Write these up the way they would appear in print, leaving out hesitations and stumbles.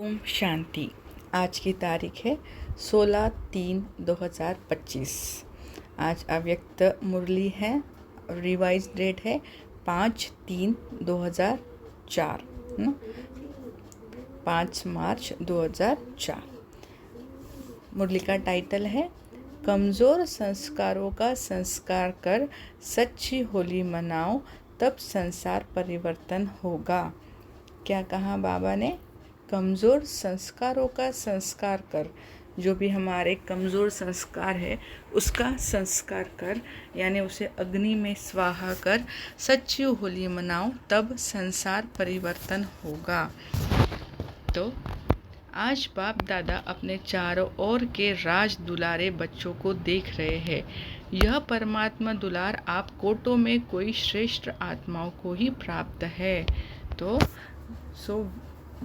ओम शांति। आज की तारीख है 16/3/2025। आज अव्यक्त मुरली है। रिवाइज डेट है 5/3/2004, 5 मार्च 2004। मुरली का टाइटल है कमज़ोर संस्कारों का संस्कार कर सच्ची होली मनाओ, तब संसार परिवर्तन होगा। क्या कहा बाबा ने? कमज़ोर संस्कारों का संस्कार कर, जो भी हमारे कमज़ोर संस्कार है उसका संस्कार कर, यानी उसे अग्नि में स्वाहा कर सच्ची होली मनाओ, तब संसार परिवर्तन होगा। तो आज बाप दादा अपने चारों ओर के राज दुलारे बच्चों को देख रहे हैं। यह परमात्मा दुलार आप कोटों में कोई श्रेष्ठ आत्माओं को ही प्राप्त है। तो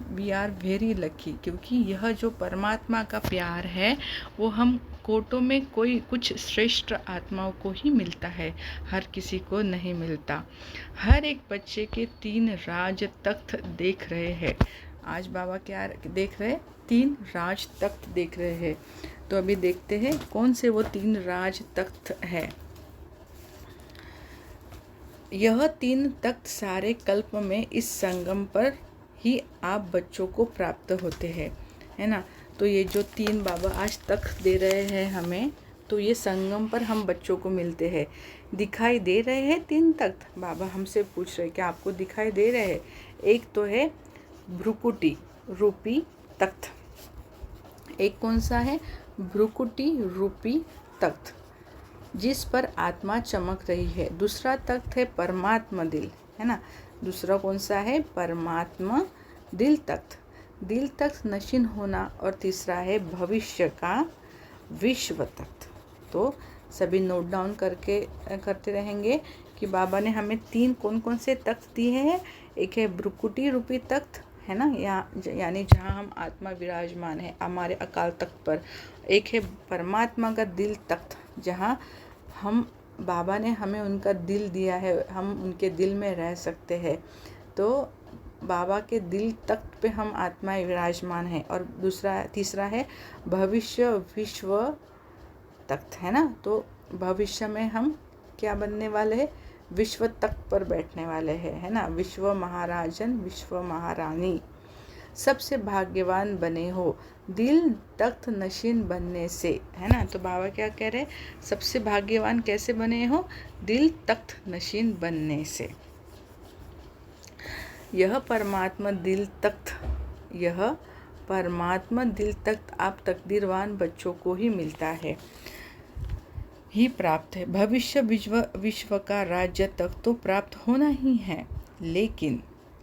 वी आर वेरी लकी, क्योंकि यह जो परमात्मा का प्यार है वो हम कोटों में कोई कुछ श्रेष्ठ आत्माओं को ही मिलता है, हर किसी को नहीं मिलता। हर एक बच्चे के 3 राज तख्त देख रहे हैं। आज बाबा क्या देख रहे हैं? 3 राज तख्त देख रहे हैं। तो अभी देखते हैं कौन से वो 3 राज तख्त है। यह 3 तख्त सारे कल्प में इस संगम पर ही आप बच्चों को प्राप्त होते हैं, है ना। तो ये जो 3 बाबा आज तख्त दे रहे हैं हमें, तो ये संगम पर हम बच्चों को मिलते हैं। दिखाई दे रहे हैं 3 तख्त? बाबा हमसे पूछ रहे क्या आपको दिखाई दे रहे हैं? एक तो है भ्रुकुटी रूपी तख्त। एक कौन सा है? भ्रुकुटी रूपी तख्त, जिस पर आत्मा चमक रही है। दूसरा तख्त है परमात्मा दिल, है ना। दूसरा कौन सा है? परमात्मा दिल तख्त। दिल तख्त नशीन होना। और तीसरा है भविष्य का विश्व तख्त। तो सभी नोट डाउन करते रहेंगे कि बाबा ने हमें 3 कौन कौन से तख्त दिए हैं। एक है भ्रुकुटी रूपी तख्त, है ना, यानी जहाँ हम आत्मा विराजमान है हमारे अकाल तख्त पर। एक है परमात्मा का दिल तख्त, जहाँ हम बाबा ने हमें उनका दिल दिया है, हम उनके दिल में रह सकते हैं। तो बाबा के दिल तख्त पे हम आत्माएं विराजमान हैं। और तीसरा है भविष्य विश्व तख्त, है ना। तो भविष्य में हम क्या बनने वाले हैं? विश्व तख्त पर बैठने वाले हैं, है ना। विश्व महाराजन, विश्व महारानी, सबसे भाग्यवान बने हो दिल तख्त नशीन बनने से, है ना। तो बाबा क्या कह रहे हैं? सबसे भाग्यवान कैसे बने हो? दिल तख्त नशीन बनने से। यह परमात्मा दिल तख्त आप तकदीरवान बच्चों को ही मिलता है, ही प्राप्त है। भविष्य विश्व का राज्य तक तो प्राप्त होना ही है,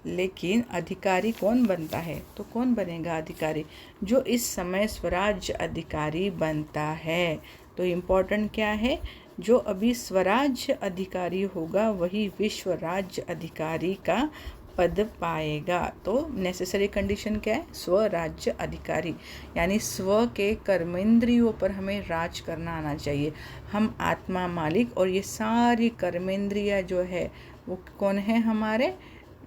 लेकिन अधिकारी कौन बनता है? तो कौन बनेगा अधिकारी? जो इस समय स्वराज्य अधिकारी बनता है। तो इम्पोर्टेंट क्या है? जो अभी स्वराज्य अधिकारी होगा वही विश्व राज्य अधिकारी का पद पाएगा। तो नेसेसरी कंडीशन क्या है? स्वराज्य अधिकारी, यानी स्व के कर्मेंद्रियों पर हमें राज करना आना चाहिए। हम आत्मा मालिक, और ये सारी कर्मेंद्रियाँ जो है वो कौन है? हमारे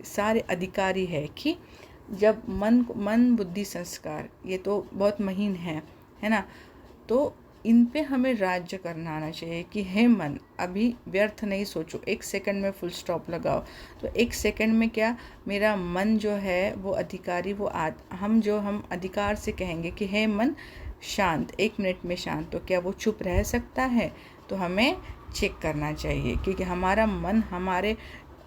सारे अधिकारी है। कि जब मन बुद्धि संस्कार ये तो बहुत महीन है ना। तो इन पे हमें राज्य करना आना चाहिए कि हे मन, अभी व्यर्थ नहीं सोचो, 1 सेकंड में फुल स्टॉप लगाओ। तो 1 सेकंड में क्या मेरा मन जो है वो अधिकारी, वो हम अधिकार से कहेंगे कि हे मन शांत, 1 मिनट में शांत। तो क्या वो चुप रह सकता है? तो हमें चेक करना चाहिए क्योंकि हमारा मन हमारे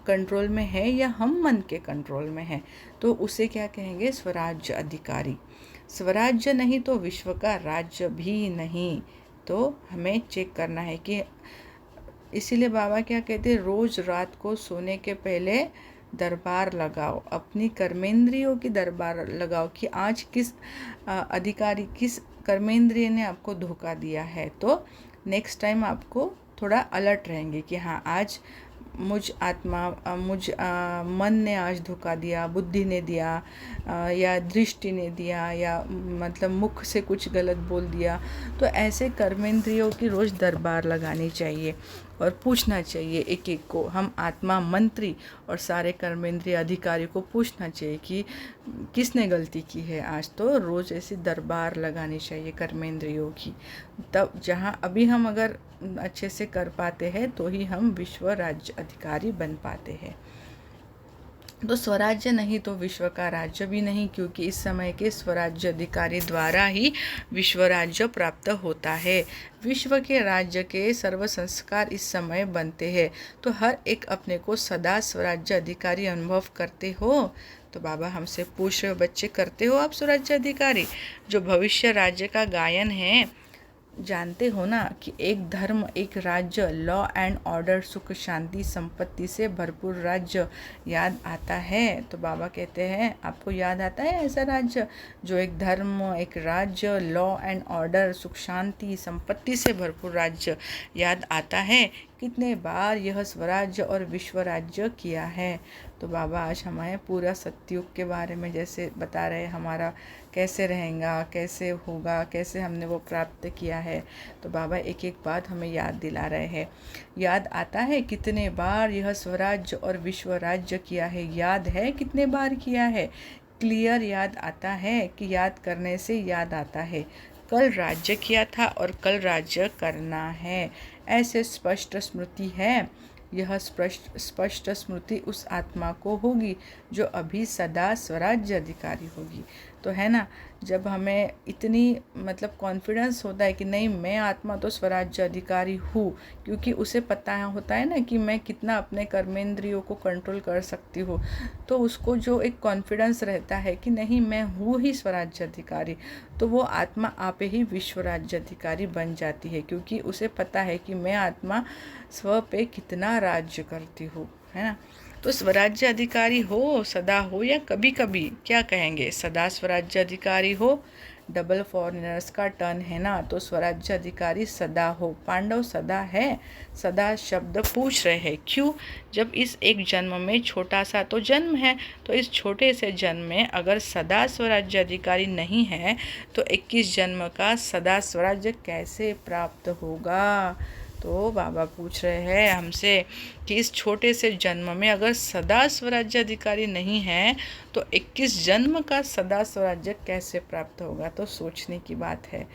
कंट्रोल में है या हम मन के कंट्रोल में है। तो उसे क्या कहेंगे? स्वराज्य अधिकारी। स्वराज्य नहीं तो विश्व का राज्य भी नहीं। तो हमें चेक करना है कि इसीलिए बाबा क्या कहते हैं? रोज रात को सोने के पहले दरबार लगाओ, अपनी कर्मेंद्रियों की दरबार लगाओ कि आज किस अधिकारी, किस कर्मेंद्रिय ने आपको धोखा दिया है। तो नेक्स्ट टाइम आपको थोड़ा अलर्ट रहेंगे कि हाँ, आज मुझ मन ने आज धोखा दिया, बुद्धि ने दिया, या दृष्टि ने दिया, या मतलब मुख से कुछ गलत बोल दिया। तो ऐसे कर्मेंद्रियों की रोज़ दरबार लगानी चाहिए। और पूछना चाहिए एक एक को, हम आत्मा मंत्री और सारे कर्मेंद्रीय अधिकारी को पूछना चाहिए कि किसने गलती की है आज। तो रोज़ ऐसी दरबार लगानी चाहिए कर्मेंद्रियों की, तब जहाँ अभी हम अगर अच्छे से कर पाते हैं तो ही हम विश्व राज्य अधिकारी बन पाते हैं। तो स्वराज्य नहीं तो विश्व का राज्य भी नहीं, क्योंकि इस समय के स्वराज्य अधिकारी द्वारा ही विश्व राज्य प्राप्त होता है। विश्व के राज्य के सर्व संस्कार इस समय बनते हैं। तो हर एक अपने को सदा स्वराज्य अधिकारी अनुभव करते हो? तो बाबा हमसे पूछ रहे हो, बच्चे करते हो आप स्वराज्य अधिकारी? जो भविष्य राज्य का गायन है, जानते हो ना कि एक धर्म, एक राज्य, लॉ एंड ऑर्डर, सुख शांति संपत्ति से भरपूर राज्य याद आता है? तो बाबा कहते हैं आपको याद आता है ऐसा राज्य जो एक धर्म, एक राज्य, लॉ एंड ऑर्डर, सुख शांति संपत्ति से भरपूर राज्य याद आता है? कितने बार यह स्वराज्य और विश्व राज्य किया है? तो बाबा आज हमें पूरा सतयुग के बारे में जैसे बता रहे, हमारा कैसे रहेगा, कैसे होगा, कैसे हमने वो प्राप्त किया है। तो बाबा एक एक बात हमें याद दिला रहे हैं। याद आता है कितने बार यह स्वराज्य और विश्व राज्य किया है? याद है कितने बार किया है? क्लियर याद आता है कि याद करने से याद आता है कल राज्य किया था और कल राज्य करना है, ऐसे स्पष्ट स्मृति है। यह स्पष्ट स्मृति उस आत्मा को होगी जो अभी सदा स्वराज्य अधिकारी होगी। तो है ना, जब हमें इतनी मतलब कॉन्फिडेंस होता है कि नहीं मैं आत्मा तो स्वराज्य अधिकारी हूँ, क्योंकि उसे पता होता है ना कि मैं कितना अपने कर्मेंद्रियों को कंट्रोल कर सकती हूँ, तो उसको जो एक कॉन्फिडेंस रहता है कि नहीं मैं हूँ ही स्वराज्य अधिकारी, तो वो आत्मा आप ही विश्व राज्य अधिकारी बन जाती है, क्योंकि उसे पता है कि मैं आत्मा स्व पे कितना राज्य करती हूँ, है ना। तो स्वराज्य अधिकारी हो, सदा हो या कभी कभी, क्या कहेंगे? सदा स्वराज्य अधिकारी हो। डबल फॉरेनर्स का टर्न है ना, तो स्वराज्य अधिकारी सदा हो। पांडव सदा है, सदा शब्द पूछ रहे हैं क्यों? जब इस एक जन्म में छोटा सा तो जन्म है, तो इस छोटे से जन्म में अगर सदा स्वराज्य अधिकारी नहीं है तो 21 जन्म का सदा स्वराज्य कैसे प्राप्त होगा? तो बाबा पूछ रहे हैं हमसे कि इस छोटे से जन्म में अगर सदा स्वराज्य अधिकारी नहीं है तो 21 जन्म का सदा स्वराज्य कैसे प्राप्त होगा? तो सोचने की बात है।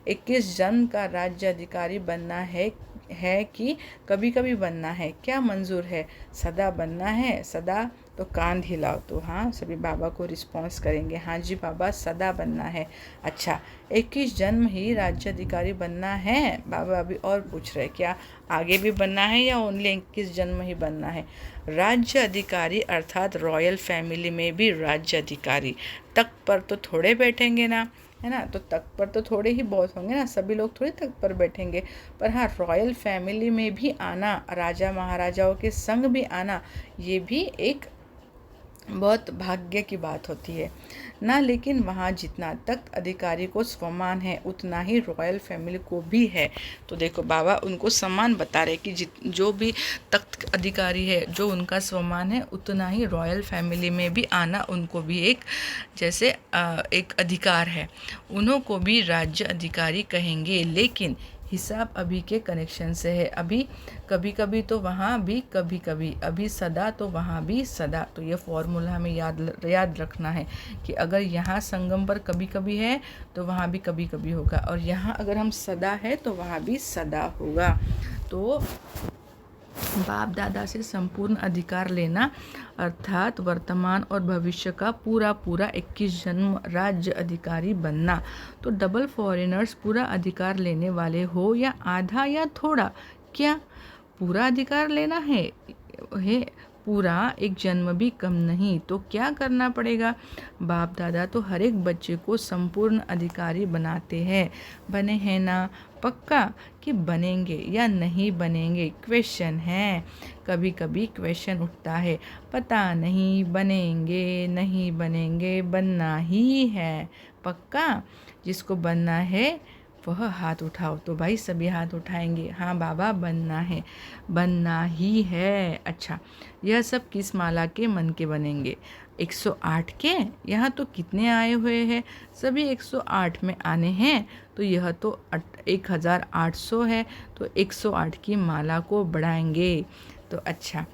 21 जन्म का राज्य अधिकारी बनना है कि कभी कभी बनना है? क्या मंजूर है? सदा बनना है? सदा तो कान हिलाओ तो हाँ, सभी बाबा को रिस्पॉन्स करेंगे, हाँ जी बाबा सदा बनना है। अच्छा, 21 जन्म ही राज्य अधिकारी बनना है? बाबा अभी और पूछ रहे क्या आगे भी बनना है या ओनली 21 जन्म ही बनना है? राज्य अधिकारी अर्थात रॉयल फैमिली में भी राज्य अधिकारी। तख्त पर तो थोड़े बैठेंगे ना, है ना, तो तख्त पर तो थोड़े ही बहुत होंगे ना, सभी लोग थोड़े तख्त पर बैठेंगे, पर हाँ रॉयल फैमिली में भी आना, राजा महाराजाओं के संग भी आना, ये भी एक बहुत भाग्य की बात होती है ना। लेकिन वहाँ जितना तख्त अधिकारी को सम्मान है उतना ही रॉयल फैमिली को भी है। तो देखो बाबा उनको सम्मान बता रहे कि जो भी तख्त अधिकारी है जो उनका सम्मान है उतना ही रॉयल फैमिली में भी आना उनको भी एक जैसे एक अधिकार है, उन्हों को भी राज्य अधिकारी कहेंगे। लेकिन हिसाब अभी के कनेक्शन से है, अभी कभी कभी तो वहाँ भी कभी कभी, अभी सदा तो वहाँ भी सदा। तो ये फॉर्मूला हमें याद रखना है कि अगर यहाँ संगम पर कभी कभी है तो वहाँ भी कभी कभी होगा, और यहाँ अगर हम सदा है तो वहाँ भी सदा होगा। तो बाप दादा से संपूर्ण अधिकार लेना अर्थात वर्तमान और भविष्य का पूरा 21 जन्म राज्य अधिकारी बनना। तो डबल फॉरेनर्स पूरा अधिकार लेने वाले हो या आधा या थोड़ा? क्या पूरा अधिकार लेना है पूरा, एक जन्म भी कम नहीं। तो क्या करना पड़ेगा? बाप दादा तो हर एक बच्चे को संपूर्ण अधिकारी बनाते हैं। बने हैं ना? पक्का कि बनेंगे या नहीं बनेंगे? क्वेश्चन है, कभी कभी क्वेश्चन उठता है, पता नहीं बनेंगे नहीं बनेंगे, बनना ही है। पक्का? जिसको बनना है वह हाथ उठाओ। तो भाई सभी हाथ उठाएंगे, हाँ बाबा बनना है, बनना ही है। अच्छा, यह सब किस माला के मन के बनेंगे? 108 के? यहाँ तो कितने आए हुए हैं, सभी 108 में आने हैं, तो यह तो 1800 है, तो 108 की माला को बढ़ाएंगे। तो अच्छा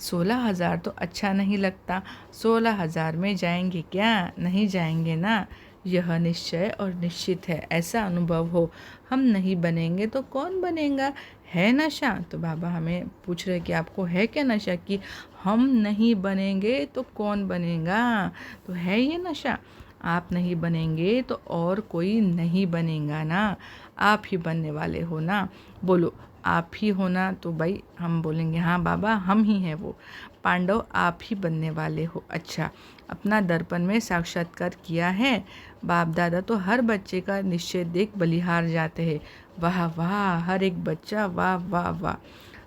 16,000 तो अच्छा नहीं लगता, 16,000 में जाएंगे क्या? नहीं जाएंगे ना। यह निश्चय और निश्चित है, ऐसा अनुभव हो, हम नहीं बनेंगे तो कौन बनेगा? है नशा? तो बाबा हमें पूछ रहे कि आपको है क्या नशा कि हम नहीं बनेंगे तो कौन बनेगा? तो है ये नशा। आप नहीं बनेंगे तो और कोई नहीं बनेगा ना, आप ही बनने वाले हो ना। बोलो आप ही हो ना, तो भाई हम बोलेंगे हाँ बाबा हम ही हैं वो। पांडव आप ही बनने वाले हो। अच्छा, अपना दर्पण में साक्षात्कार किया है? बाप दादा तो हर बच्चे का निश्चय देख बलिहार जाते हैं। वाह वाह, हर एक बच्चा वाह वाह वाह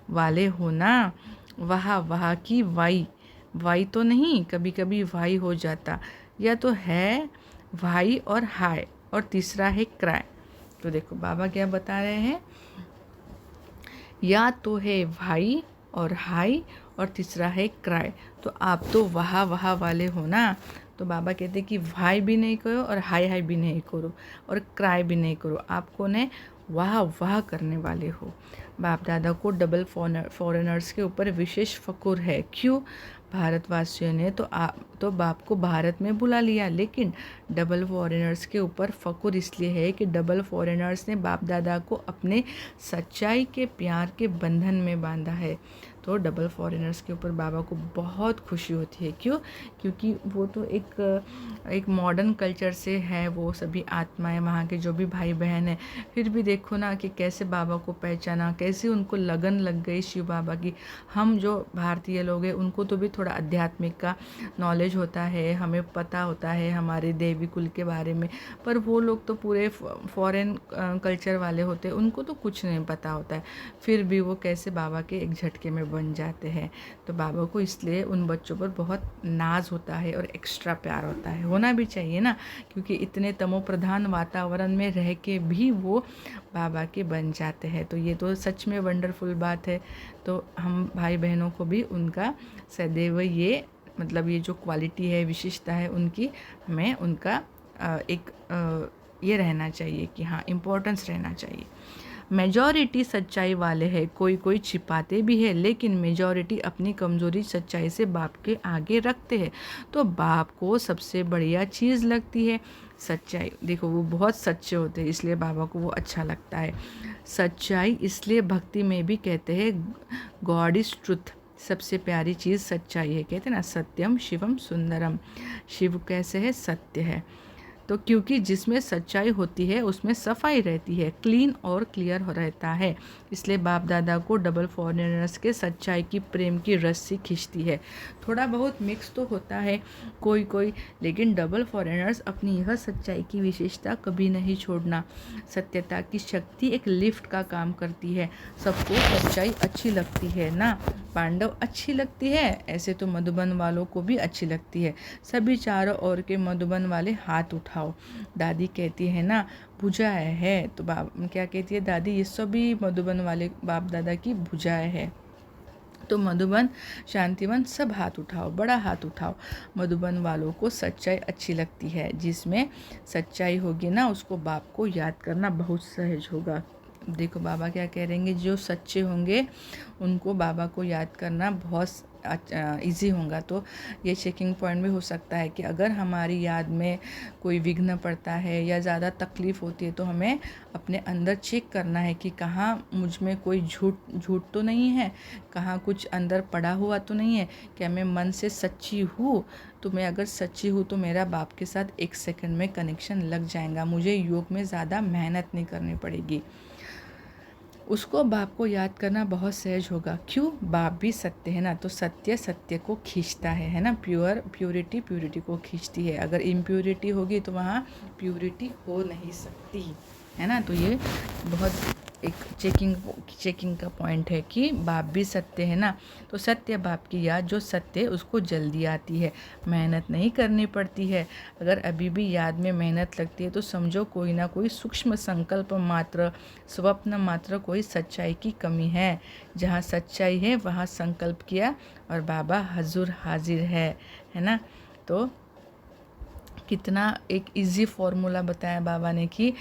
वाले हो ना। वाह वाह की वाई, वाई तो नहीं, कभी कभी वाई हो जाता, या तो है वाई और हाय, और तीसरा है क्राय। तो देखो बाबा क्या बता रहे हैं, या तो है भाई और हाई और तीसरा है क्राई। तो आप तो वाह वाह वाले हो ना। तो बाबा कहते हैं कि भाई भी नहीं करो और हाई हाई भी नहीं करो और क्राई भी नहीं करो, आपको ने वाह वाह करने वाले हो। बाप दादा को डबल फॉरेनर्स के ऊपर विशेष फकुर है। क्यों? भारतवासियों ने तो बाप को भारत में बुला लिया, लेकिन डबल फॉरेनर्स के ऊपर फकुर इसलिए है कि डबल फॉरेनर्स ने बाप दादा को अपने सच्चाई के प्यार के बंधन में बांधा है। तो डबल फॉरेनर्स के ऊपर बाबा को बहुत खुशी होती है। क्यों? क्योंकि वो तो एक मॉडर्न कल्चर से है, वो सभी आत्माएं वहाँ के जो भी भाई बहन है। फिर भी देखो ना कि कैसे बाबा को पहचाना, कैसे उनको लगन लग गई शिव बाबा की। हम जो भारतीय लोग हैं उनको तो भी थोड़ा आध्यात्मिक का नॉलेज होता है, हमें पता होता है हमारे देवी कुल के बारे में, पर वो लोग तो पूरे फॉरेन कल्चर वाले होते हैं, उनको तो कुछ नहीं पता होता है। फिर भी वो कैसे बाबा के एक झटके में बन जाते हैं। तो बाबा को इसलिए उन बच्चों पर बहुत नाज होता है और एक्स्ट्रा प्यार होता है, होना भी चाहिए ना, क्योंकि इतने तमो प्रधान वातावरण में रह के भी वो बाबा के बन जाते हैं। तो ये तो सच में वंडरफुल बात है। तो हम भाई बहनों को भी उनका सदैव ये मतलब ये जो क्वालिटी है, विशेषता है उनकी, हमें उनका ये रहना चाहिए कि हाँ इम्पोर्टेंस रहना चाहिए। मेजॉरिटी सच्चाई वाले हैं, कोई कोई छिपाते भी है, लेकिन मेजॉरिटी अपनी कमज़ोरी सच्चाई से बाप के आगे रखते हैं। तो बाप को सबसे बढ़िया चीज़ लगती है सच्चाई। देखो वो बहुत सच्चे होते हैं, इसलिए बाबा को वो अच्छा लगता है। सच्चाई इसलिए भक्ति में भी कहते हैं गॉड इज़ ट्रुथ, सबसे प्यारी चीज़ सच्चाई है। कहते हैं ना सत्यम शिवम सुंदरम, शिव कैसे है? सत्य है। तो क्योंकि जिसमें सच्चाई होती है उसमें सफाई रहती है, क्लीन और क्लियर हो रहता है, इसलिए बाप दादा को डबल फॉरेनर्स के सच्चाई की प्रेम की रस्सी खींचती है। थोड़ा बहुत मिक्स तो होता है कोई कोई, लेकिन डबल फॉरेनर्स अपनी यह सच्चाई की विशेषता कभी नहीं छोड़ना। सत्यता की शक्ति एक लिफ्ट का काम करती है। सबको सच्चाई अच्छी लगती है ना, पांडव अच्छी लगती है, ऐसे तो मधुबन वालों को भी अच्छी लगती है। सभी चारों ओर के मधुबन वाले हाथ उठाओ। दादी कहती है ना भुजाएं है, तो बाप क्या कहती है दादी? ये सभी मधुबन वाले बाप दादा की भुजाएं है। तो मधुबन शांतिवन सब हाथ उठाओ, बड़ा हाथ उठाओ। मधुबन वालों को सच्चाई अच्छी लगती है, जिसमें सच्चाई होगी ना उसको बाप को याद करना बहुत सहज होगा। देखो बाबा क्या कह रहे हैं, जो सच्चे होंगे उनको बाबा को याद करना बहुत इजी होगा। तो ये चेकिंग पॉइंट भी हो सकता है कि अगर हमारी याद में कोई विघ्न पड़ता है या ज़्यादा तकलीफ़ होती है तो हमें अपने अंदर चेक करना है कि कहाँ मुझ में कोई झूठ तो नहीं है, कहाँ कुछ अंदर पड़ा हुआ तो नहीं है, क्या मैं मन से सच्ची हूँ। तो मैं अगर सच्ची हूँ तो मेरा बाप के साथ 1 सेकंड में कनेक्शन लग जाएगा, मुझे योग में ज़्यादा मेहनत नहीं करनी पड़ेगी। उसको बाप को याद करना बहुत सहज होगा। क्यों? बाप भी सत्य है ना, तो सत्य सत्य को खींचता है ना। प्योरिटी को खींचती है। अगर इम्प्योरिटी होगी तो वहाँ प्योरिटी हो नहीं सकती है ना। तो ये बहुत एक चेकिंग का पॉइंट है कि बाप भी सत्य है ना। तो सत्य बाप की याद जो सत्य है उसको जल्दी आती है, मेहनत नहीं करनी पड़ती है। अगर अभी भी याद में मेहनत लगती है तो समझो कोई ना कोई सूक्ष्म संकल्प मात्र, स्वप्न मात्र कोई सच्चाई की कमी है। जहाँ सच्चाई है वहाँ संकल्प किया और बाबा हजूर हाजिर है ना। तो कितना एक इजी फॉर्मूला बताया बाबा ने कि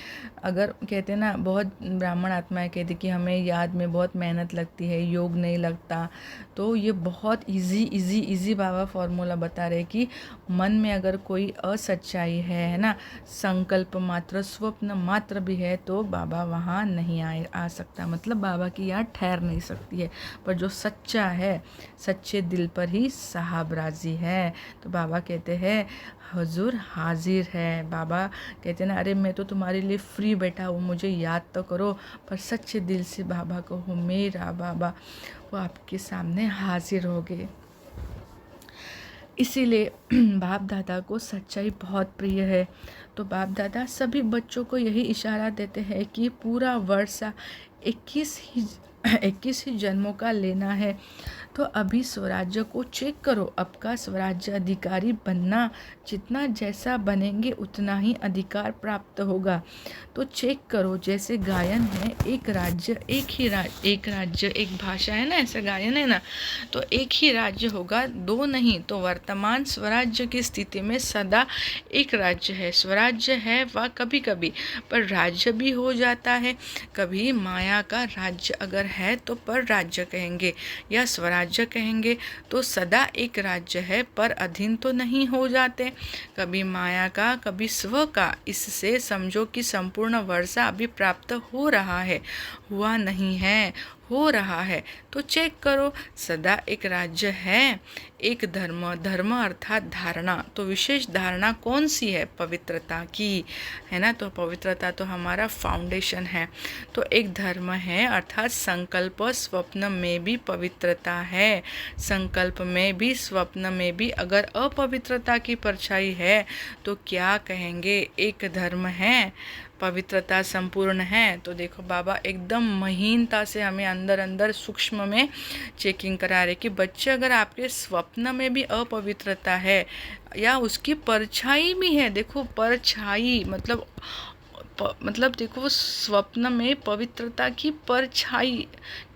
अगर कहते हैं ना, बहुत ब्राह्मण आत्माएं कहती कि हमें याद में बहुत मेहनत लगती है, योग नहीं लगता, तो ये बहुत इजी बाबा फॉर्मूला बता रहे कि मन में अगर कोई असच्चाई है ना, संकल्प मात्र, स्वप्न मात्र भी है, तो बाबा वहाँ नहीं आ सकता, मतलब बाबा की याद ठहर नहीं सकती है। पर जो सच्चा है, सच्चे दिल पर ही साहबराजी है। तो बाबा कहते हैं हुजूर हाजिर है। बाबा कहते हैं ना, अरे मैं तो तुम्हारे लिए फ्री बैठा हूँ, मुझे याद तो करो। पर सच्चे दिल से बाबा कहो मेरा बाबा, वो आपके सामने हाजिर हो गए। इसीलिए बाप दादा को सच्चाई बहुत प्रिय है। तो बाप दादा सभी बच्चों को यही इशारा देते हैं कि पूरा वर्षा 21 ही जन्मों का लेना है। तो अभी स्वराज्य को चेक करो, आपका स्वराज्य अधिकारी बनना, जितना जैसा बनेंगे उतना ही अधिकार प्राप्त होगा। तो चेक करो, जैसे गायन है, एक राज्य एक भाषा है ना, ऐसा गायन है ना, तो एक ही राज्य होगा, दो नहीं। तो वर्तमान स्वराज्य की स्थिति में सदा एक राज्य है, स्वराज्य है वह कभी कभी पर राज्य भी हो जाता है। कभी माया का राज्य अगर है तो पर राज्य कहेंगे या स्वराज्य कहेंगे, तो सदा एक राज्य है पर अधीन तो नहीं हो जाते। कभी माया का कभी स्व का, इससे समझो कि संपूर्ण वर्षा अभी प्राप्त हो रहा है, हुआ नहीं है, हो रहा है। तो चेक करो, सदा एक राज्य है, एक धर्म अर्थात धारणा। तो विशेष धारणा कौन सी है? पवित्रता की, है ना। तो पवित्रता तो हमारा फाउंडेशन है। तो एक धर्म है अर्थात संकल्प, स्वप्न में भी पवित्रता है, संकल्प में भी स्वप्न में भी अगर अपवित्रता की परछाई है तो क्या कहेंगे? एक धर्म है, पवित्रता संपूर्ण है। तो देखो बाबा एकदम महीनता से हमें अंदर सूक्ष्म में चेकिंग करा रहे कि बच्चे, अगर आपके स्वप्न में भी अपवित्रता है या उसकी परछाई भी है, देखो परछाई मतलब देखो स्वप्न में पवित्रता की परछाई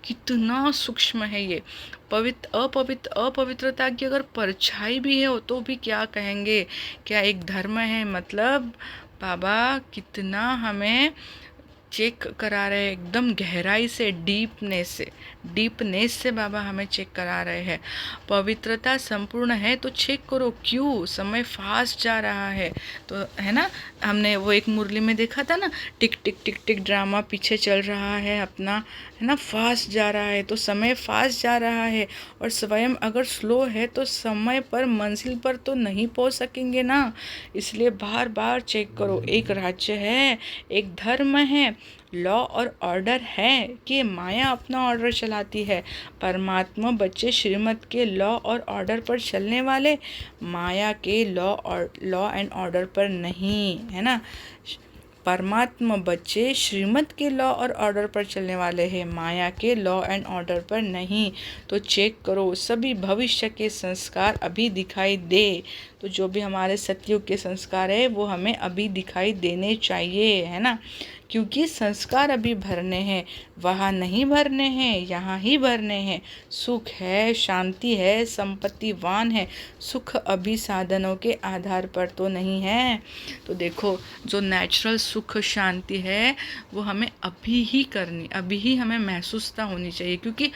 कितना सूक्ष्म है ये। अपवित्रता की अगर परछाई भी है तो भी क्या कहेंगे? क्या एक धर्म है? मतलब बाबा कितना हमें चेक करा रहे हैं, एकदम गहराई से, डीपनेस से बाबा हमें चेक करा रहे हैं। पवित्रता संपूर्ण है तो चेक करो, क्यों समय फास्ट जा रहा है। तो है ना, हमने वो एक मुरली में देखा था ना, टिक टिक टिक टिक ड्रामा पीछे चल रहा है अपना, है ना, फास्ट जा रहा है। तो समय फास्ट जा रहा है और स्वयं अगर स्लो है तो समय पर मंजिल पर तो नहीं पहुंच सकेंगे ना। इसलिए बार बार चेक करो, एक राज्य है, एक धर्म है, लॉ और ऑर्डर है कि माया अपना ऑर्डर चलाती है। परमात्मा बच्चे श्रीमत के लॉ और ऑर्डर पर चलने वाले, माया के लॉ एंड ऑर्डर पर नहीं, है ना। परमात्मा बच्चे श्रीमत के लॉ और ऑर्डर पर चलने वाले हैं, माया के लॉ एंड ऑर्डर पर नहीं। तो चेक करो, सभी भविष्य के संस्कार अभी दिखाई दे। तो जो भी हमारे सतयुग के संस्कार है वो हमें अभी दिखाई देने चाहिए, है ना, क्योंकि संस्कार अभी भरने हैं, वहाँ नहीं भरने हैं, यहाँ ही भरने हैं। सुख है, शांति है, संपत्तिवान है, सुख अभी साधनों के आधार पर तो नहीं है। तो देखो, जो नेचुरल सुख शांति है वो हमें अभी ही करनी, अभी ही हमें महसूसता होनी चाहिए, क्योंकि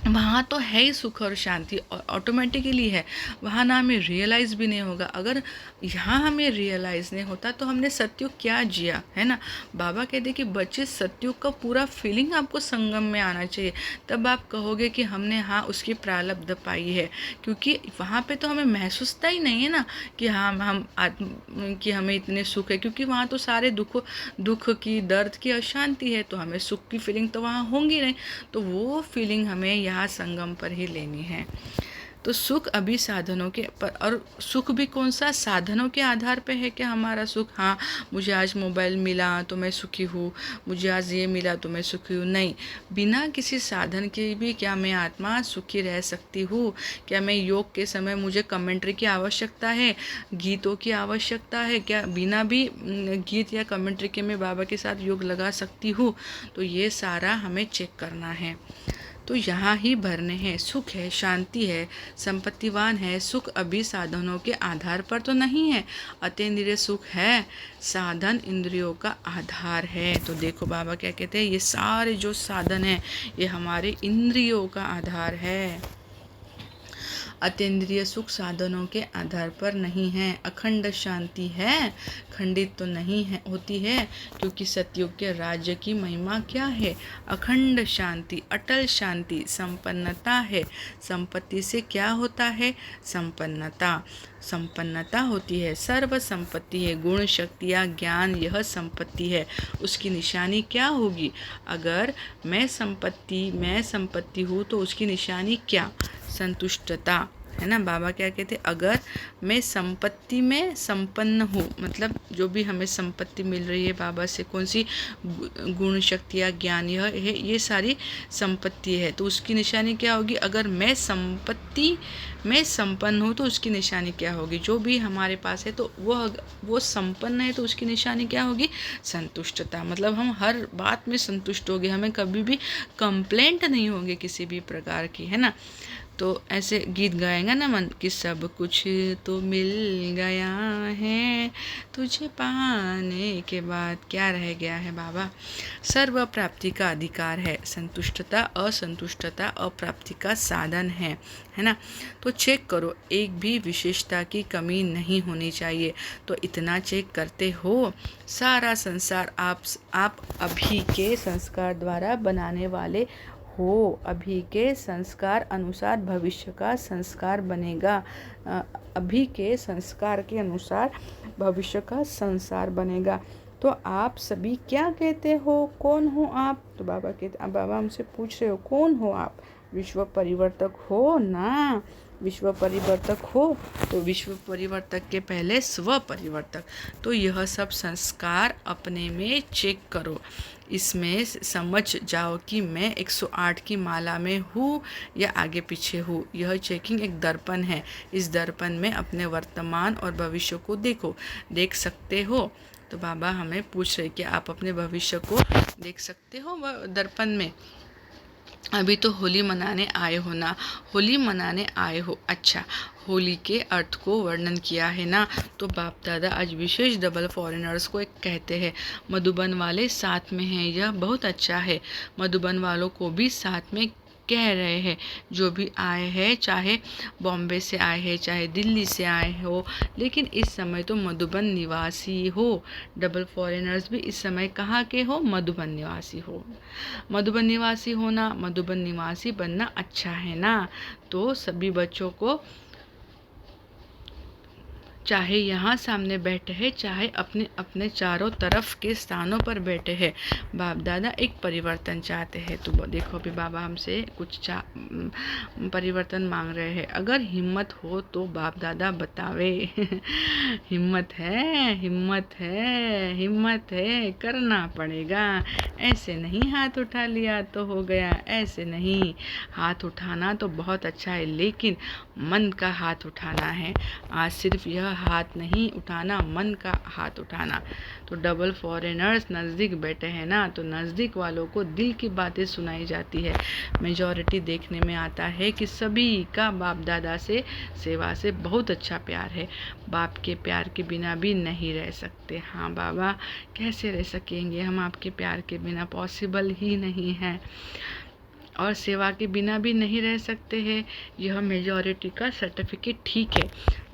वहाँ तो है ही सुख और शांति, ऑटोमेटिकली है, वहाँ ना हमें रियलाइज़ भी नहीं होगा। अगर यहाँ हमें रियलाइज़ नहीं होता तो हमने सतयुग क्या जिया, है ना। बाबा कहते कि बच्चे सतयुग का पूरा फीलिंग आपको संगम में आना चाहिए, तब आप कहोगे कि हमने हाँ उसकी प्रारब्ध पाई है। क्योंकि वहाँ पे तो हमें महसूसता ही नहीं है ना कि हाँ कि हमें इतने सुख है, क्योंकि वहाँ तो सारे दुख की, दर्द की, अशांति है, तो हमें सुख की फीलिंग तो वहाँ होंगी नहीं। तो वो फीलिंग हमें यहाँ संगम पर ही लेनी है। तो सुख अभी साधनों के पर, और सुख भी कौन सा? साधनों के आधार पे है क्या हमारा सुख? हाँ, मुझे आज मोबाइल मिला तो मैं सुखी हूँ, मुझे आज ये मिला तो मैं सुखी हूँ, नहीं। बिना किसी साधन के भी क्या मैं आत्मा सुखी रह सकती हूँ? क्या मैं योग के समय मुझे कमेंट्री की आवश्यकता है, गीतों की आवश्यकता है? क्या बिना भी गीत या कमेंट्री के मैं बाबा के साथ योग लगा सकती हूँ? तो ये सारा हमें चेक करना है। तो यहाँ ही भरने हैं। सुख है, शांति है, संपत्तिवान है। सुख अभी साधनों के आधार पर तो नहीं है। अतीन्द्रिय सुख है, साधन इंद्रियों का आधार है। तो देखो बाबा क्या कहते हैं, ये सारे जो साधन हैं ये हमारे इंद्रियों का आधार है। अतीन्द्रिय सुख साधनों के आधार पर नहीं है। अखंड शांति है, खंडित तो नहीं है होती है, क्योंकि सतयुग के राज्य की महिमा क्या है? अखंड शांति, अटल शांति, संपन्नता है। संपत्ति से क्या होता है? संपन्नता। संपन्नता होती है, सर्व संपत्ति है। गुण, शक्तियाँ, ज्ञान, यह संपत्ति है। उसकी निशानी क्या होगी? अगर मैं संपत्ति हूँ तो उसकी निशानी क्या? संतुष्टता, है ना। बाबा क्या कहते, अगर मैं संपत्ति में संपन्न हूँ, मतलब जो भी हमें संपत्ति मिल रही है बाबा से, कौन सी गुण, शक्तियाँ, ज्ञान, यह है, ये सारी संपत्ति है, तो उसकी निशानी क्या होगी? अगर मैं संपत्ति में संपन्न हूँ तो उसकी निशानी क्या होगी? जो भी हमारे पास है तो वो संपन्न है तो उसकी निशानी क्या होगी? संतुष्टता। मतलब हम हर बात में संतुष्ट होंगे, हमें कभी भी कंप्लेंट नहीं होगी किसी भी प्रकार की, है ना। तो ऐसे गीत गाएगा ना मन कि सब कुछ तो मिल गया है, तुझे पाने के बाद क्या रह गया है बाबा? सर्व प्राप्ति का अधिकार है। संतुष्टता, असंतुष्टता अप्राप्ति का साधन है ना। तो चेक करो, एक भी विशेषता की कमी नहीं होनी चाहिए। तो इतना चेक करते हो, सारा संसार आप अभी के संस्कार द्वारा बनाने वाले हो। अभी के संस्कार अनुसार भविष्य का संस्कार बनेगा। अभी के संस्कार के अनुसार भविष्य का संसार बनेगा। तो आप सभी क्या कहते हो, कौन हो आप? तो बाबा कहते, अब बाबा हमसे पूछ रहे हो कौन हो आप? विश्व परिवर्तक हो ना। विश्व परिवर्तक हो तो विश्व परिवर्तक के पहले स्व परिवर्तक। तो यह सब संस्कार अपने में चेक करो, इसमें समझ जाओ कि मैं 108 की माला में हूँ या आगे पीछे हूँ। यह चेकिंग एक दर्पण है। इस दर्पण में अपने वर्तमान और भविष्य को देख सकते हो। तो बाबा हमें पूछ रहे कि आप अपने भविष्य को देख सकते हो दर्पण में? अभी तो होली मनाने आए हो ना, होली मनाने आए हो। अच्छा, होली के अर्थ को वर्णन किया है ना। तो बाप दादा आज विशेष डबल फॉरेनर्स को एक कहते हैं, मधुबन वाले साथ में हैं, यह बहुत अच्छा है। मधुबन वालों को भी साथ में कह रहे हैं, जो भी आए हैं, चाहे बॉम्बे से आए हैं, चाहे दिल्ली से आए हो, लेकिन इस समय तो मधुबन निवासी हो। डबल फॉरेनर्स भी इस समय कहाँ के हो? मधुबन निवासी हो। मधुबन निवासी होना, मधुबन निवासी बनना अच्छा है ना। तो सभी बच्चों को, चाहे यहाँ सामने बैठे हैं, चाहे अपने अपने चारों तरफ के स्थानों पर बैठे हैं, बाप दादा एक परिवर्तन चाहते हैं। तो देखो अभी बाबा हमसे कुछ परिवर्तन मांग रहे हैं। अगर हिम्मत हो तो बाप दादा बतावे। हिम्मत है, हिम्मत है, हिम्मत है, करना पड़ेगा। ऐसे नहीं हाथ उठा लिया तो हो गया, ऐसे नहीं। हाथ उठाना तो बहुत अच्छा है, लेकिन मन का हाथ उठाना है। आज सिर्फ यह हाथ नहीं उठाना, मन का हाथ उठाना। तो डबल फॉरेनर्स नज़दीक बैठे हैं ना, तो नज़दीक वालों को दिल की बातें सुनाई जाती है। मेजॉरिटी देखने में आता है कि सभी का बाप दादा से, सेवा से बहुत अच्छा प्यार है। बाप के प्यार के बिना भी नहीं रह सकते। हाँ बाबा, कैसे रह सकेंगे हम आपके प्यार के बिना? पॉसिबल ही नहीं है। और सेवा के बिना भी नहीं रह सकते हैं। यह मेजॉरिटी का सर्टिफिकेट ठीक है।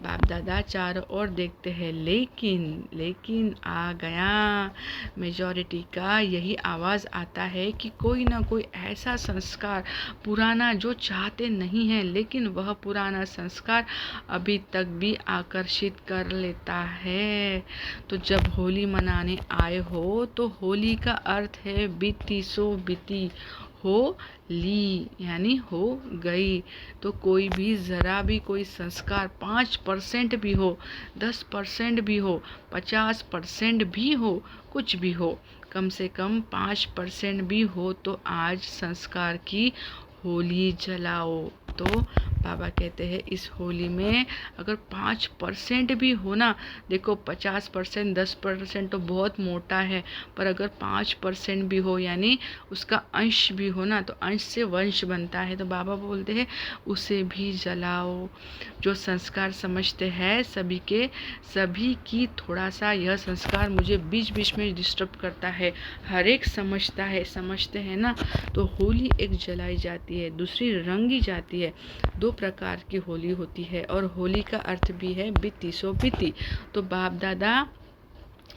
बाप दादा चारों ओर देखते हैं, लेकिन आ गया मेजॉरिटी का यही आवाज़ आता है कि कोई ना कोई ऐसा संस्कार पुराना जो चाहते नहीं है, लेकिन वह पुराना संस्कार अभी तक भी आकर्षित कर लेता है। तो जब होली मनाने आए हो तो होली का अर्थ है बीती सो बीती, हो ली यानी हो गई। तो कोई भी ज़रा भी कोई संस्कार 5% भी हो, 10% भी हो, 50% भी हो, कुछ भी हो, कम से कम 5% भी हो, तो आज संस्कार की होली जलाओ। तो बाबा कहते हैं इस होली में अगर 5% भी हो ना, देखो 50%, 10% तो बहुत मोटा है, पर अगर 5% भी हो यानी उसका अंश भी हो ना, तो अंश से वंश बनता है। तो बाबा बोलते हैं उसे भी जलाओ। जो संस्कार समझते हैं सभी की थोड़ा सा यह संस्कार मुझे बीच बीच में डिस्टर्ब करता है। हर एक समझते हैं ना, तो होली एक जलाई जाती है, दूसरी रंगी जाती है। 2 प्रकार की होली होती है और होली का अर्थ भी है बीती सो बीती। तो बाप दादा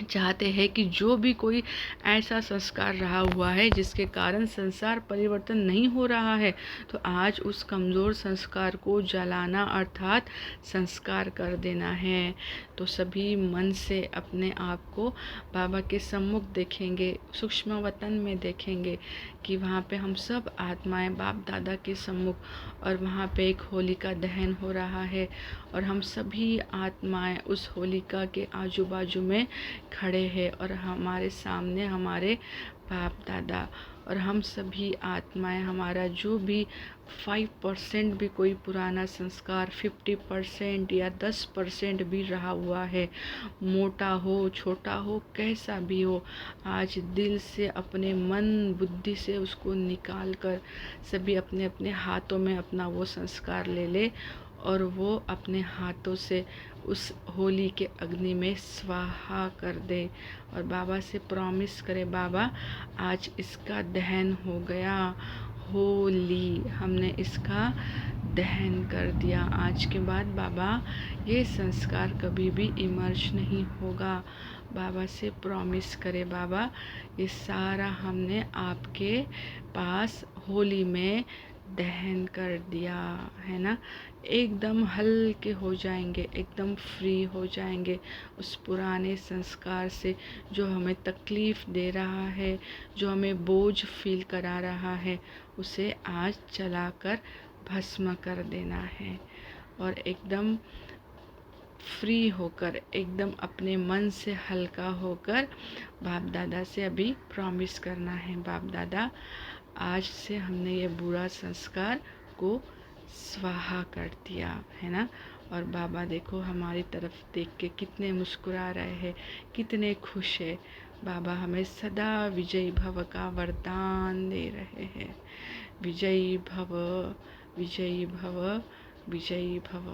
चाहते हैं कि जो भी कोई ऐसा संस्कार रहा हुआ है जिसके कारण संसार परिवर्तन नहीं हो रहा है, तो आज उस कमज़ोर संस्कार को जलाना अर्थात संस्कार कर देना है। तो सभी मन से अपने आप को बाबा के सम्मुख देखेंगे, सूक्ष्म वतन में देखेंगे कि वहाँ पे हम सब आत्माएं बाप दादा के सम्मुख, और वहाँ पे एक होलिका दहन हो रहा है और हम सभी आत्माएं उस होलिका के आजू बाजू में खड़े हैं और हमारे सामने हमारे बाप दादा, और हम सभी आत्माएं हमारा जो भी 5% भी कोई पुराना संस्कार 50% या 10% भी रहा हुआ है, मोटा हो छोटा हो कैसा भी हो, आज दिल से अपने मन बुद्धि से उसको निकाल कर सभी अपने अपने हाथों में अपना वो संस्कार ले ले और वो अपने हाथों से उस होली के अग्नि में स्वाहा कर दे और बाबा से प्रॉमिस करे, बाबा आज इसका दहन हो गया, होली हमने इसका दहन कर दिया, आज के बाद बाबा ये संस्कार कभी भी इमर्ज नहीं होगा। बाबा से प्रॉमिस करे, बाबा ये सारा हमने आपके पास होली में दहन कर दिया है ना। एकदम हल्के हो जाएंगे, एकदम फ्री हो जाएंगे उस पुराने संस्कार से जो हमें तकलीफ़ दे रहा है, जो हमें बोझ फील करा रहा है, उसे आज जलाकर भस्म कर देना है और एकदम फ्री होकर, एकदम अपने मन से हल्का होकर बाप दादा से अभी प्रॉमिस करना है, बाप दादा आज से हमने ये बुरा संस्कार को स्वाहा कर दिया है ना। और बाबा देखो हमारी तरफ देख के कितने मुस्कुरा रहे हैं, कितने खुश है। बाबा हमें सदा विजयी भव का वरदान दे रहे हैं। विजयी भव, विजयी भव, विजयी भव।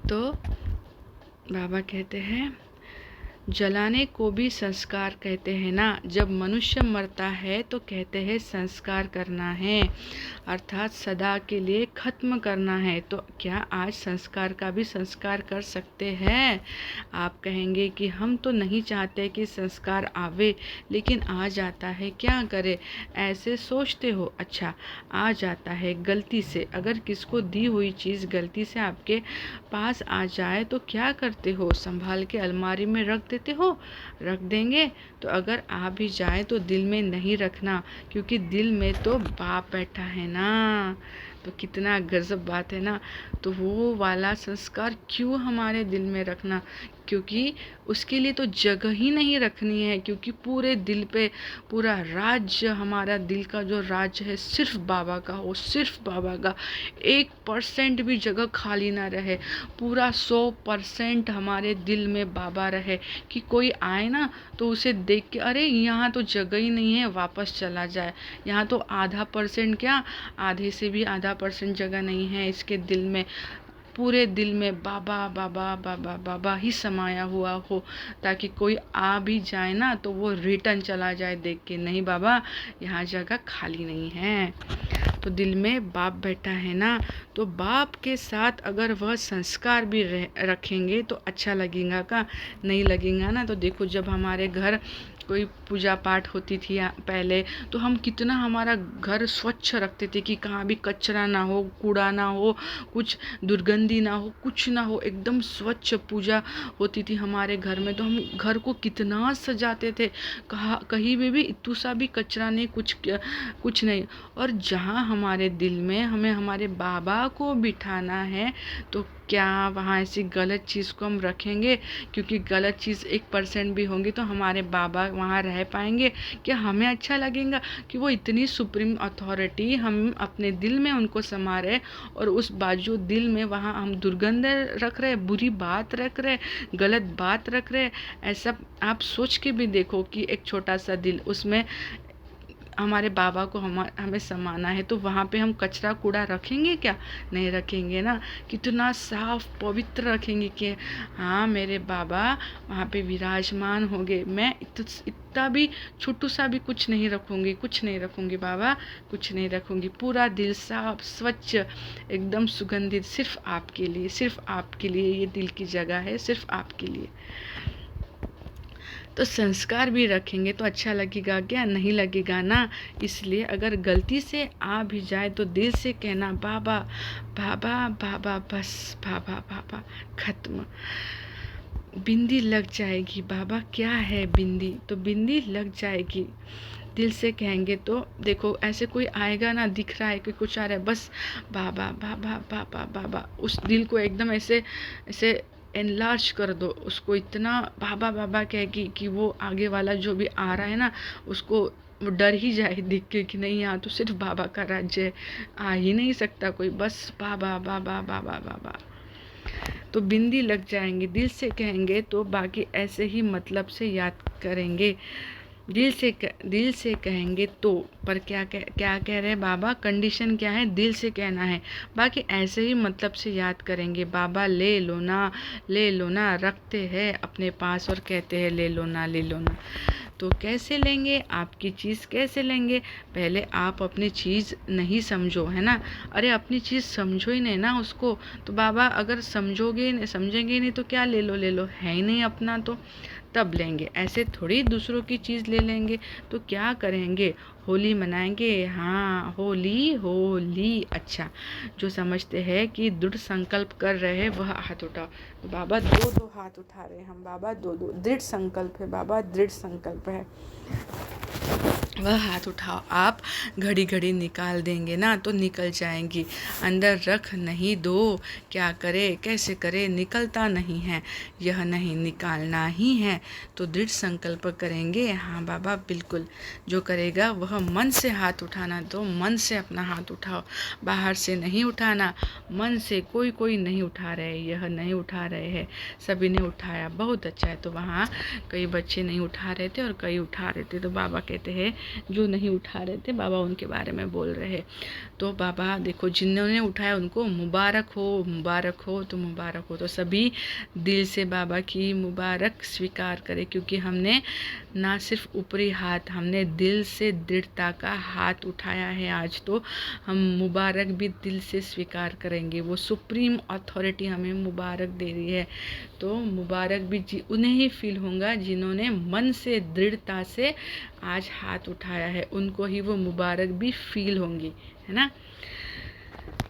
तो बाबा कहते हैं जलाने को भी संस्कार कहते हैं ना। जब मनुष्य मरता है तो कहते हैं संस्कार करना है, अर्थात सदा के लिए ख़त्म करना है। तो क्या आज संस्कार का भी संस्कार कर सकते हैं? आप कहेंगे कि हम तो नहीं चाहते कि संस्कार आवे, लेकिन आ जाता है, क्या करें? ऐसे सोचते हो, अच्छा आ जाता है गलती से। अगर किसको दी हुई चीज़ गलती से आपके पास आ जाए तो क्या करते हो? संभाल के अलमारी में रख देते हो? रख देंगे। तो अगर आ भी जाए तो दिल में नहीं रखना, क्योंकि दिल में तो बाप बैठा है ना। तो कितना गजब बात है ना। तो वो वाला संस्कार क्यों हमारे दिल में रखना, क्योंकि उसके लिए तो जगह ही नहीं रखनी है, क्योंकि पूरे दिल पे पूरा राज्य, हमारा दिल का जो राज्य है सिर्फ बाबा का हो, सिर्फ बाबा का। 1% भी जगह खाली ना रहे, पूरा 100% हमारे दिल में बाबा रहे कि कोई आए ना तो उसे देख के अरे यहाँ तो जगह ही नहीं है, वापस चला जाए। यहाँ तो आधा % क्या, आधे से भी आधा % जगह नहीं है इसके दिल में। पूरे दिल में बाबा बाबा बाबा बाबा ही समाया हुआ हो, ताकि कोई आ भी जाए ना तो वो रिटर्न चला जाए देख के, नहीं बाबा यहाँ जगह खाली नहीं है। तो दिल में बाप बैठा है ना, तो बाप के साथ अगर वह संस्कार भी रखेंगे तो अच्छा लगेगा का, नहीं लगेगा ना। तो देखो जब हमारे घर कोई पूजा पाठ होती थी पहले, तो हम कितना हमारा घर स्वच्छ रखते थे कि कहाँ भी कचरा ना हो, कूड़ा ना हो, कुछ दुर्गंधी ना हो, कुछ ना हो, एकदम स्वच्छ पूजा होती थी हमारे घर में। तो हम घर को कितना सजाते थे, कहीं भी इतू सा भी कचरा नहीं, कुछ नहीं। और जहाँ हमारे दिल में हमें हमारे बाबा को बिठाना है, तो क्या वहाँ ऐसी गलत चीज़ को हम रखेंगे? क्योंकि गलत चीज़ 1% भी होंगी तो हमारे बाबा वहाँ रह पाएंगे? क्या हमें अच्छा लगेगा कि वो इतनी सुप्रीम अथॉरिटी हम अपने दिल में उनको समा रहे, और उस बाजू दिल में वहाँ हम दुर्गंध रख रहे, बुरी बात रख रहे, गलत बात रख रहे? ऐसा आप सोच के भी देखो कि एक छोटा सा दिल, उसमें हमारे बाबा को हमें समाना है, तो वहाँ पे हम कचरा कूड़ा रखेंगे क्या? नहीं रखेंगे ना। कितना साफ पवित्र रखेंगे कि हाँ मेरे बाबा वहाँ पे विराजमान होंगे, मैं इतना भी छोटू सा भी कुछ नहीं रखूँगी, कुछ नहीं रखूँगी बाबा, कुछ नहीं रखूँगी। पूरा दिल साफ स्वच्छ एकदम सुगंधित, सिर्फ आपके लिए, सिर्फ आपके लिए ये दिल की जगह है, सिर्फ आपके लिए। तो संस्कार भी रखेंगे तो अच्छा लगेगा क्या? नहीं लगेगा ना। इसलिए अगर गलती से आ भी जाए तो दिल से कहना बाबा बाबा बाबा, बस बाबा बाबा, खत्म। बिंदी लग जाएगी बाबा, क्या है बिंदी, तो बिंदी लग जाएगी। दिल से कहेंगे तो देखो ऐसे कोई आएगा ना, दिख रहा है कि कुछ आ रहा है, बस बाबा बाबा बाबा बाबा, उस दिल को एकदम ऐसे ऐसे एनलार्ज कर दो, उसको इतना बाबा बाबा कह कि वो आगे वाला जो भी आ रहा है ना, उसको वो डर ही जाए दिख के कि नहीं यहाँ तो सिर्फ बाबा का राज्य है, आ ही नहीं सकता कोई, बस बाबा बाबा बाबा बाबा। तो बिंदी लग जाएंगे। दिल से कहेंगे तो बाकी ऐसे ही मतलब से याद करेंगे। दिल से कहेंगे तो, पर क्या कह रहे हैं बाबा? कंडीशन क्या है? दिल से कहना है, बाकी ऐसे ही मतलब से याद करेंगे। बाबा ले लो ना, ले लो ना, रखते हैं अपने पास और कहते हैं ले लो ना, ले लो ना। तो कैसे लेंगे? आपकी चीज़ कैसे लेंगे? पहले आप अपनी चीज़ नहीं समझो, है ना। अरे अपनी चीज़ समझो ही नहीं ना उसको, तो बाबा अगर समझेंगे ही नहीं तो क्या ले लो, है ही नहीं अपना तो तब लेंगे। ऐसे थोड़ी दूसरों की चीज़ ले लेंगे। तो क्या करेंगे? होली मनाएंगे। हाँ होली होली। अच्छा, जो समझते हैं कि दृढ़ संकल्प कर रहे हैं वह हाथ उठाओ। तो बाबा दो हाथ उठा रहे हैं हम, बाबा दो दृढ़ संकल्प है, बाबा दृढ़ संकल्प है, वह हाथ उठाओ। आप घड़ी घड़ी निकाल देंगे ना तो निकल जाएंगी, अंदर रख नहीं दो। क्या करे कैसे करे, निकलता नहीं है, यह नहीं निकालना ही है। तो दृढ़ संकल्प करेंगे। हाँ बाबा बिल्कुल, जो करेगा वह मन से हाथ उठाना, तो मन से अपना हाथ उठाओ, बाहर से नहीं उठाना, मन से। कोई नहीं उठा रहे, यह नहीं उठा रहे हैं, सभी ने उठाया, बहुत अच्छा है। तो वहाँ कई बच्चे नहीं उठा रहे थे और कई उठा रहे थे, तो बाबा कहते हैं जो नहीं उठा रहे थे बाबा उनके बारे में बोल रहे हैं। तो बाबा देखो जिन्होंने उठाया उनको मुबारक हो, मुबारक हो, तो मुबारक हो। तो सभी दिल से बाबा की मुबारक स्वीकार करें, क्योंकि हमने ना सिर्फ ऊपरी हाथ, हमने दिल से दृढ़ता का हाथ उठाया है आज। तो हम मुबारक भी दिल से स्वीकार करेंगे, वो सुप्रीम अथॉरिटी हमें मुबारक दे रही है। तो मुबारक भी उन्हें ही फील होगा जिन्होंने मन से दृढ़ता से आज हाथ उठाया है, उनको ही वो मुबारक भी फील होंगी, है ना।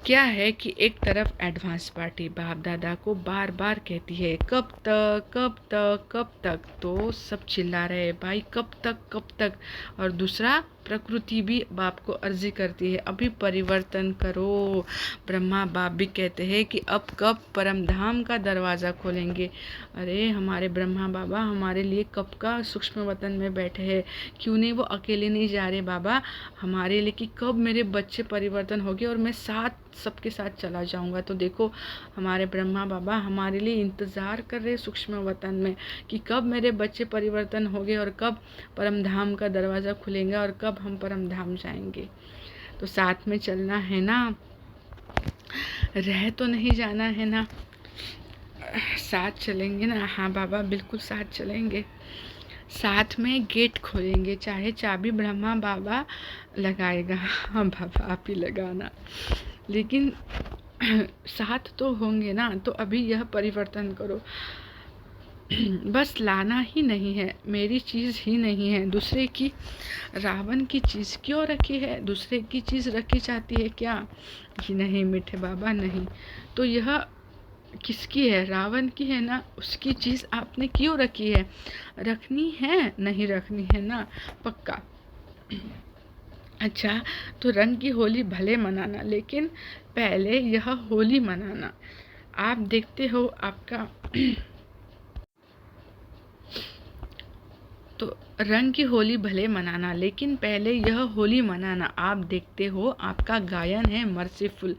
क्या है कि एक तरफ एडवांस पार्टी बाप दादा को बार बार कहती है कब तक कब तक कब तक, तो सब चिल्ला रहे हैं भाई कब तक। और दूसरा प्रकृति भी बाप को अर्जी करती है अभी परिवर्तन करो। ब्रह्मा बाप भी कहते हैं कि अब कब परम धाम का दरवाज़ा खोलेंगे। अरे हमारे ब्रह्मा बाबा हमारे लिए कब का सूक्ष्म वतन में बैठे हैं, क्यों नहीं वो अकेले नहीं जा रहे बाबा हमारे लिए, कि कब मेरे बच्चे परिवर्तन होंगे और मैं सबके साथ चला जाऊंगा। तो देखो हमारे ब्रह्मा बाबा हमारे लिए इंतज़ार कर रहे सूक्ष्म वतन में कि कब मेरे बच्चे परिवर्तन होंगे और कब परम धाम का दरवाज़ा खुलेगा और कब हम परम धाम जाएंगे। तो साथ में चलना है ना, रह तो नहीं जाना है ना, साथ चलेंगे ना। हाँ बाबा बिल्कुल साथ चलेंगे, साथ में गेट खोलेंगे, चाहे चाबी ब्रह्मा बाबा लगाएगा। हाँ बाबा आप ही लगाना, लेकिन साथ तो होंगे ना। तो अभी यह परिवर्तन करो, बस लाना ही नहीं है, मेरी चीज़ ही नहीं है, दूसरे की। रावण की चीज़ क्यों रखी है, दूसरे की चीज़ रखी जाती है क्या? जी नहीं मीठे बाबा नहीं। तो यह किसकी है? रावण की है ना, उसकी चीज़ आपने क्यों रखी है? रखनी है नहीं रखनी है ना, पक्का अच्छा, तो रंग की होली भले मनाना, लेकिन पहले यह होली मनाना। आप देखते हो आपका तो रंग की होली भले मनाना, लेकिन पहले यह होली मनाना। आप देखते हो आपका गायन है मर्सीफुल।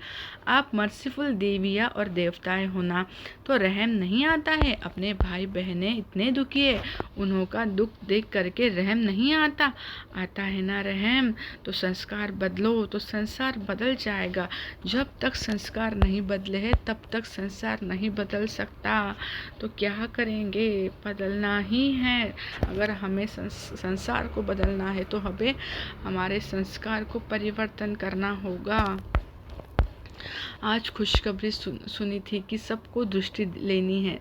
आप मर्सीफुल देवियाँ और देवताएं होना, तो रहम नहीं आता है। अपने भाई बहनें इतने दुखी है, उन्हों का दुख देख करके रहम नहीं आता। आता है ना रहम, तो संस्कार बदलो तो संसार बदल जाएगा। जब तक संस्कार नहीं बदले हैं तब तक संसार नहीं बदल सकता। तो क्या करेंगे, बदलना ही है। अगर हमें संसार को बदलना है तो हमें हमारे संस्कार को परिवर्तन करना होगा। आज खुशखबरी सुनी थी कि सबको दृष्टि लेनी है,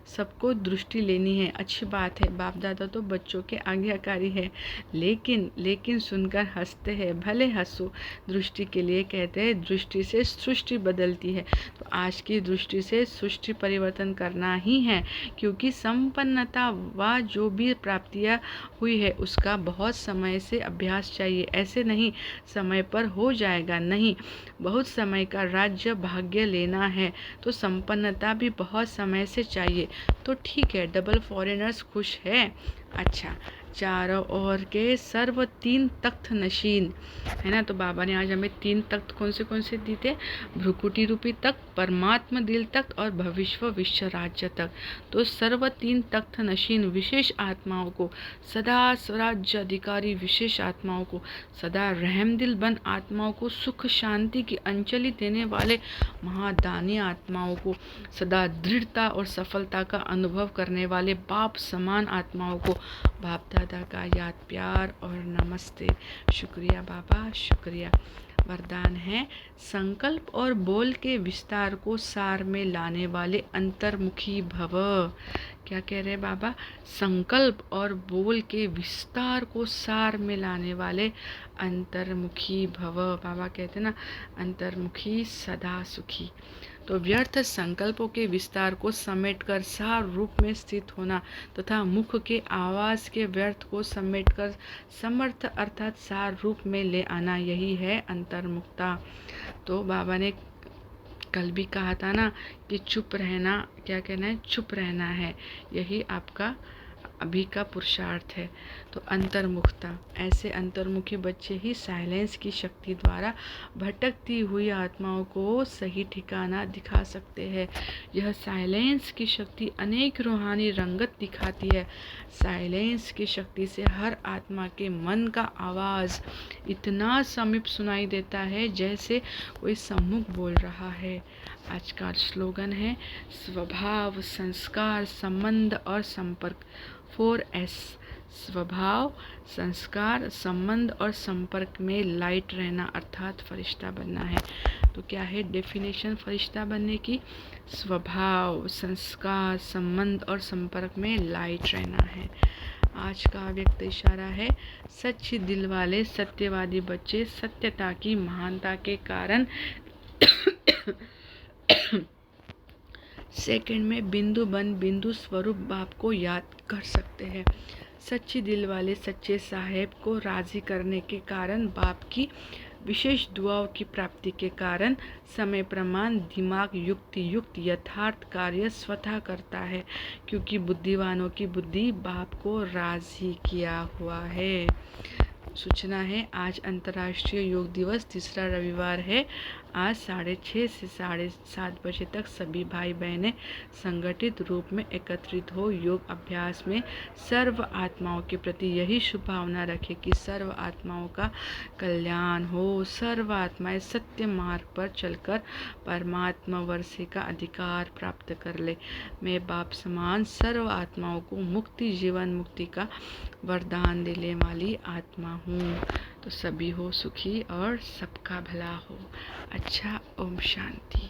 सबको दृष्टि लेनी है। अच्छी बात है, बाप दादा तो बच्चों के आज्ञाकारी है, लेकिन सुनकर हंसते हैं। भले हंसो, दृष्टि के लिए कहते हैं दृष्टि से सृष्टि बदलती है। तो आज की दृष्टि से सृष्टि परिवर्तन करना ही है, क्योंकि संपन्नता व जो भी प्राप्तियाँ हुई है उसका बहुत समय से अभ्यास चाहिए। ऐसे नहीं समय पर हो जाएगा, नहीं, बहुत समय का राज्य भाग्य लेना है तो संपन्नता भी बहुत समय से चाहिए। तो ठीक है, डबल फॉरेनर्स खुश है। अच्छा, चारों ओर के सर्व 3 तख्त नशीन है ना। तो बाबा ने आज हमें 3 तख्त कौन से दिए थे? भ्रुकुटी रूपी तख्त, परमात्मा दिल तख्त और भविष्य विश्व राज्य तख्त। तो सर्व 3 तख्त नशीन विशेष आत्माओं को, सदा स्वराज्य अधिकारी विशेष आत्माओं को, सदा रहमदिल बन आत्माओं को, सुख शांति की अंजलि देने वाले महादानी आत्माओं को, सदा दृढ़ता और सफलता का अनुभव करने वाले बाप समान आत्माओं को बाप दादा का याद प्यार और नमस्ते। शुक्रिया बाबा, शुक्रिया। वरदान है, संकल्प और बोल के विस्तार को सार में लाने वाले अंतर्मुखी भव। क्या कह रहे बाबा? संकल्प और बोल के विस्तार को सार में लाने वाले अंतर्मुखी भव। बाबा कहते ना, अंतर्मुखी सदा सुखी। तो व्यर्थ संकल्पों के विस्तार को समेटकर सार रूप में स्थित होना तथा मुख के आवाज के व्यर्थ को समेटकर समर्थ अर्थात सार रूप में ले आना, यही है अंतर्मुखता। तो बाबा ने कल भी कहा था ना कि चुप रहना, क्या कहना है? चुप रहना है, यही आपका अभी का पुरुषार्थ है। तो अंतर्मुखता, ऐसे अंतर्मुखी बच्चे ही साइलेंस की शक्ति द्वारा भटकती हुई आत्माओं को सही ठिकाना दिखा सकते हैं। यह साइलेंस की शक्ति अनेक रूहानी रंगत दिखाती है। साइलेंस की शक्ति से हर आत्मा के मन का आवाज़ इतना समीप सुनाई देता है जैसे कोई सम्मुख बोल रहा है। आज का स्लोगन है, स्वभाव, संस्कार, संबंध और संपर्क। 4S, स्वभाव, संस्कार, संबंध और संपर्क में लाइट रहना अर्थात फरिश्ता बनना है। तो क्या है डेफिनेशन फरिश्ता बनने की? स्वभाव, संस्कार, संबंध और संपर्क में लाइट रहना है। आज का व्यक्त इशारा है, सच्चे दिल वाले सत्यवादी बच्चे सत्यता की महानता के कारण सेकंड में बिंदु बन बिंदु स्वरूप बाप को याद कर सकते हैं। सच्ची दिल वाले सच्चे साहेब को राजी करने के कारण बाप की विशेष दुआओं की प्राप्ति के कारण समय प्रमाण दिमाग युक्त यथार्थ कार्य स्वतः करता है, क्योंकि बुद्धिवानों की बुद्धि बाप को राजी किया हुआ है। सूचना है, आज अंतर्राष्ट्रीय योग दिवस, तीसरा रविवार है। आज 6:30 से 7:30 बजे तक सभी भाई बहनें संगठित रूप में एकत्रित हो योग अभ्यास में सर्व आत्माओं के प्रति यही शुभ भावना रखें कि सर्व आत्माओं का कल्याण हो, सर्व आत्माएं सत्य मार्ग पर चलकर परमात्मा वर्षे का अधिकार प्राप्त कर ले। मैं बाप समान सर्व आत्माओं को मुक्ति, जीवन मुक्ति का वरदान देने वाली आत्मा हूँ। तो सभी हो सुखी और सबका भला हो। अच्छा, ओम शांति।